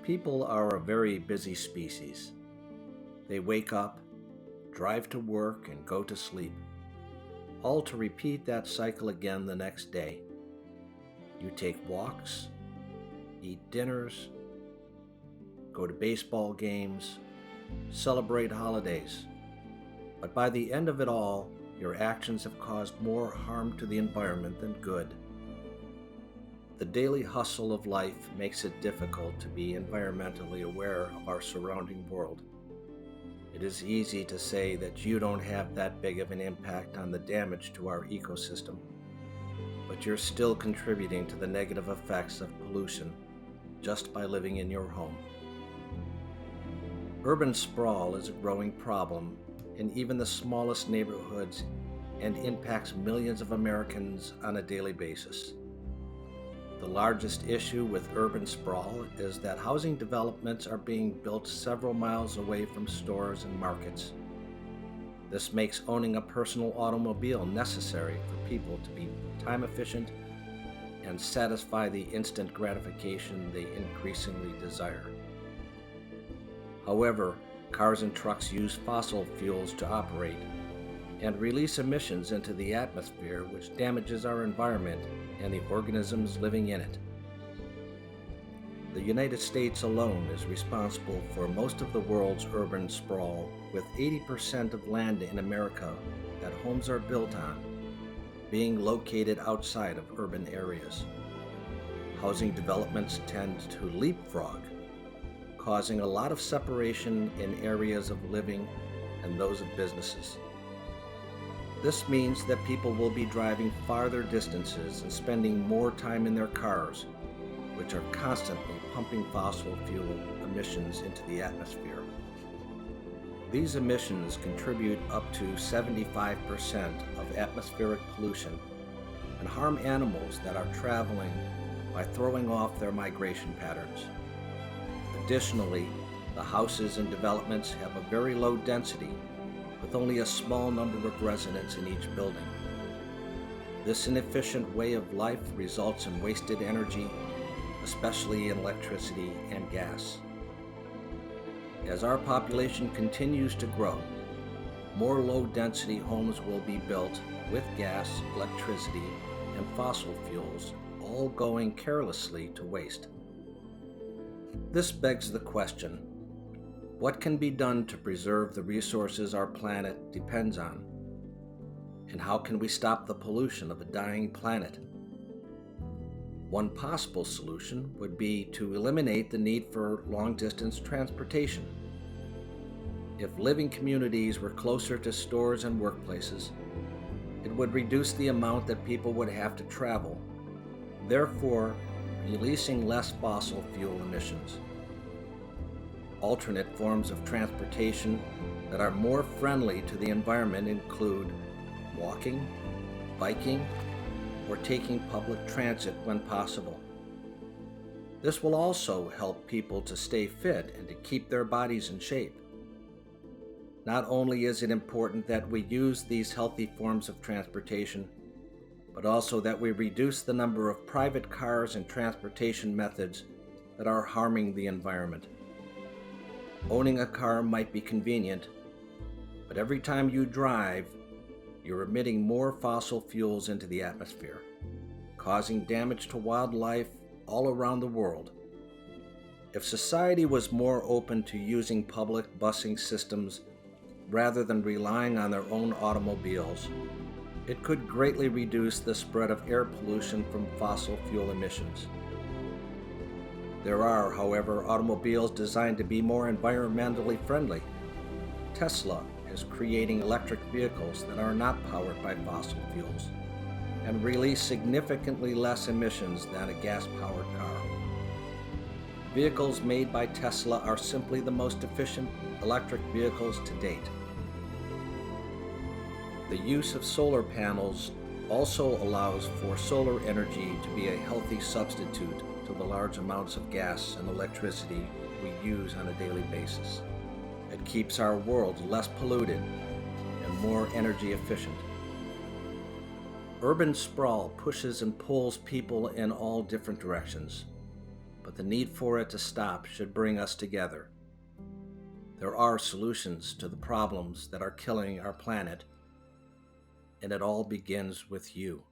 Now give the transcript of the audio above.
People are a very busy species. They wake up, drive to work, and go to sleep, all to repeat that cycle again the next day. You take walks, eat dinners, go to baseball games, celebrate holidays. But by the end of it all, your actions have caused more harm to the environment than good. The daily hustle of life makes it difficult to be environmentally aware of our surrounding world. It is easy to say that you don't have that big of an impact on the damage to our ecosystem, but you're still contributing to the negative effects of pollution just by living in your home. Urban sprawl is a growing problem in even the smallest neighborhoods and impacts millions of Americans on a daily basis. The largest issue with urban sprawl is that housing developments are being built several miles away from stores and markets. This makes owning a personal automobile necessary for people to be time efficient and satisfy the instant gratification they increasingly desire. However, cars and trucks use fossil fuels to operate and release emissions into the atmosphere, which damages our environment and the organisms living in it. The United States alone is responsible for most of the world's urban sprawl, with 80% of land in America that homes are built on being located outside of urban areas. Housing developments tend to leapfrog, causing a lot of separation in areas of living and those of businesses. This means that people will be driving farther distances and spending more time in their cars, which are constantly pumping fossil fuel emissions into the atmosphere. These emissions contribute up to 75% of atmospheric pollution and harm animals that are traveling by throwing off their migration patterns. Additionally, the houses and developments have a very low density, with only a small number of residents in each building. This inefficient way of life results in wasted energy, especially in electricity and gas. As our population continues to grow, more low-density homes will be built with gas, electricity, and fossil fuels, all going carelessly to waste. This begs the question: what can be done to preserve the resources our planet depends on? And how can we stop the pollution of a dying planet? One possible solution would be to eliminate the need for long-distance transportation. If living communities were closer to stores and workplaces, it would reduce the amount that people would have to travel, therefore releasing less fossil fuel emissions. Alternate forms of transportation that are more friendly to the environment include walking, biking, or taking public transit when possible. This will also help people to stay fit and to keep their bodies in shape. Not only is it important that we use these healthy forms of transportation, but also that we reduce the number of private cars and transportation methods that are harming the environment. Owning a car might be convenient, but every time you drive, you're emitting more fossil fuels into the atmosphere, causing damage to wildlife all around the world. If society was more open to using public busing systems rather than relying on their own automobiles, it could greatly reduce the spread of air pollution from fossil fuel emissions. There are, however, automobiles designed to be more environmentally friendly. Tesla is creating electric vehicles that are not powered by fossil fuels and release significantly less emissions than a gas-powered car. Vehicles made by Tesla are simply the most efficient electric vehicles to date. The use of solar panels also allows for solar energy to be a healthy substitute to the large amounts of gas and electricity we use on a daily basis. It keeps our world less polluted and more energy efficient. Urban sprawl pushes and pulls people in all different directions. but the need for it to stop should bring us together. There are solutions to the problems that are killing our planet, and it all begins with you.